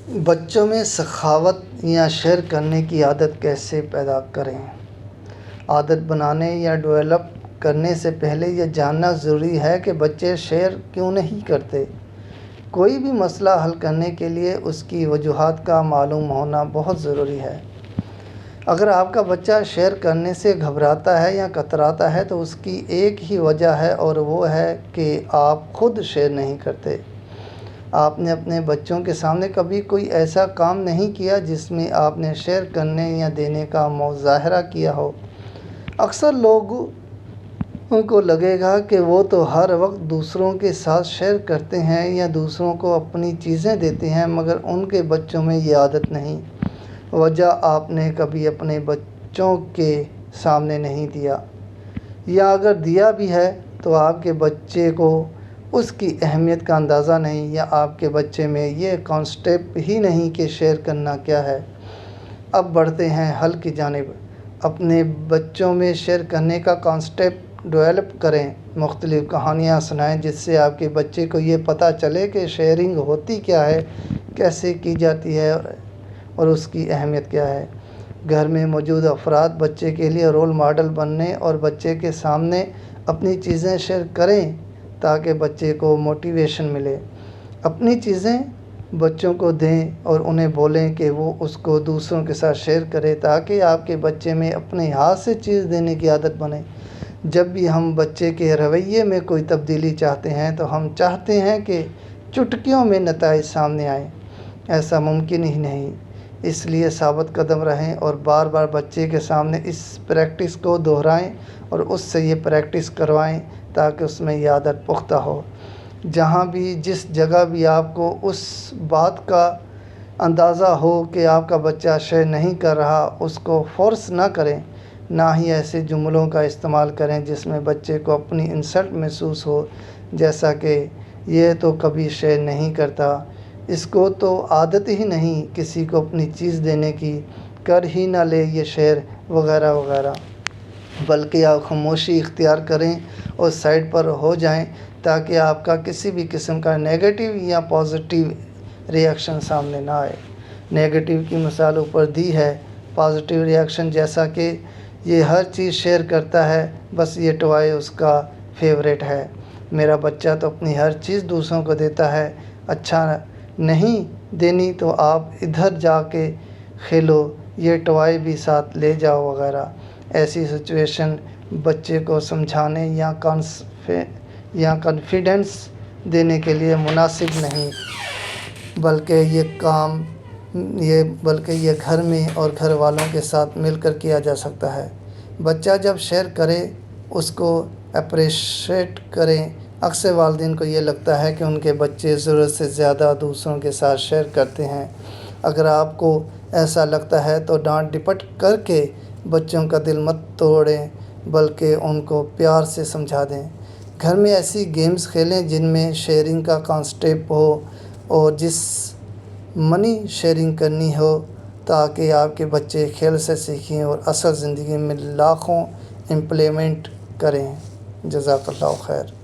بچوں میں سخاوت یا شیئر کرنے کی عادت کیسے پیدا کریں؟ عادت بنانے یا ڈیولپ کرنے سے پہلے یہ جاننا ضروری ہے کہ بچے شیئر کیوں نہیں کرتے۔ کوئی بھی مسئلہ حل کرنے کے لیے اس کی وجوہات کا معلوم ہونا بہت ضروری ہے۔ اگر آپ کا بچہ شیئر کرنے سے گھبراتا ہے یا کتراتا ہے تو اس کی ایک ہی وجہ ہے اور وہ ہے کہ آپ خود شیئر نہیں کرتے۔ آپ نے اپنے بچوں کے سامنے کبھی کوئی ایسا کام نہیں کیا جس میں آپ نے شیئر کرنے یا دینے کا مظاہرہ کیا ہو۔ اکثر لوگوں کو لگے گا کہ وہ تو ہر وقت دوسروں کے ساتھ شیئر کرتے ہیں یا دوسروں کو اپنی چیزیں دیتے ہیں، مگر ان کے بچوں میں یہ عادت نہیں۔ وجہ آپ نے کبھی اپنے بچوں کے سامنے نہیں دیا، یا اگر دیا بھی ہے تو آپ کے بچے کو اس کی اہمیت کا اندازہ نہیں، یا آپ کے بچے میں یہ کانسیپٹ ہی نہیں کہ شیئر کرنا کیا ہے۔ اب بڑھتے ہیں حل کی جانب۔ اپنے بچوں میں شیئر کرنے کا کانسیپٹ ڈیولپ کریں۔ مختلف کہانیاں سنائیں جس سے آپ کے بچے کو یہ پتہ چلے کہ شیئرنگ ہوتی کیا ہے، کیسے کی جاتی ہے اور اس کی اہمیت کیا ہے۔ گھر میں موجود افراد بچے کے لیے رول ماڈل بنیں اور بچے کے سامنے اپنی چیزیں شیئر کریں تاکہ بچے کو موٹیویشن ملے۔ اپنی چیزیں بچوں کو دیں اور انہیں بولیں کہ وہ اس کو دوسروں کے ساتھ شیئر کرے تاکہ آپ کے بچے میں اپنے ہاتھ سے چیز دینے کی عادت بنے۔ جب بھی ہم بچے کے رویے میں کوئی تبدیلی چاہتے ہیں تو ہم چاہتے ہیں کہ چٹکیوں میں نتائج سامنے آئیں۔ ایسا ممکن ہی نہیں۔ اس لیے ثابت قدم رہیں اور بار بار بچے کے سامنے اس پریکٹس کو دہرائیں اور اس سے یہ پریکٹس کروائیں تاکہ اس میں یہ عادت پختہ ہو۔ جہاں بھی جس جگہ بھی آپ کو اس بات کا اندازہ ہو کہ آپ کا بچہ شیئر نہیں کر رہا، اس کو فورس نہ کریں۔ نہ ہی ایسے جملوں کا استعمال کریں جس میں بچے کو اپنی انسلٹ محسوس ہو، جیسا کہ یہ تو کبھی شیئر نہیں کرتا، اس کو تو عادت ہی نہیں کسی کو اپنی چیز دینے کی، کر ہی نہ لے یہ شیئر، وغیرہ وغیرہ۔ بلکہ آپ خاموشی اختیار کریں اور سائڈ پر ہو جائیں تاکہ آپ کا کسی بھی قسم کا نیگیٹو یا پازیٹیو ری ایکشن سامنے نہ آئے۔ نیگیٹو کی مثال اوپر دی ہے۔ پازیٹیو ری ایکشن جیسا کہ یہ ہر چیز شیئر کرتا ہے، بس یہ ٹوائے اس کا فیورٹ ہے، میرا بچہ تو اپنی ہر چیز دوسروں کو دیتا ہے، اچھا نہیں دینی تو آپ ادھر جا کے کھیلو، یہ ٹوائے بھی ساتھ لے جاؤ، وغیرہ۔ ایسی سچویشن بچے کو سمجھانے یا کانفیڈنس دینے کے لیے مناسب نہیں، بلکہ یہ گھر میں اور گھر والوں کے ساتھ مل کر کیا جا سکتا ہے۔ بچہ جب شیئر کرے اس کو اپریشیٹ کریں۔ اکثر والدین کو یہ لگتا ہے کہ ان کے بچے ضرورت سے زیادہ دوسروں کے ساتھ شیئر کرتے ہیں۔ اگر آپ کو ایسا لگتا ہے تو ڈانٹ ڈپٹ کر کے بچوں کا دل مت توڑیں، بلکہ ان کو پیار سے سمجھا دیں۔ گھر میں ایسی گیمز کھیلیں جن میں شیئرنگ کا کانسیپٹ ہو اور جس منی شیئرنگ کرنی ہو تاکہ آپ کے بچے کھیل سے سیکھیں اور اصل زندگی میں لاکھوں امپلیمنٹ کریں۔ جزاک اللہ خیر۔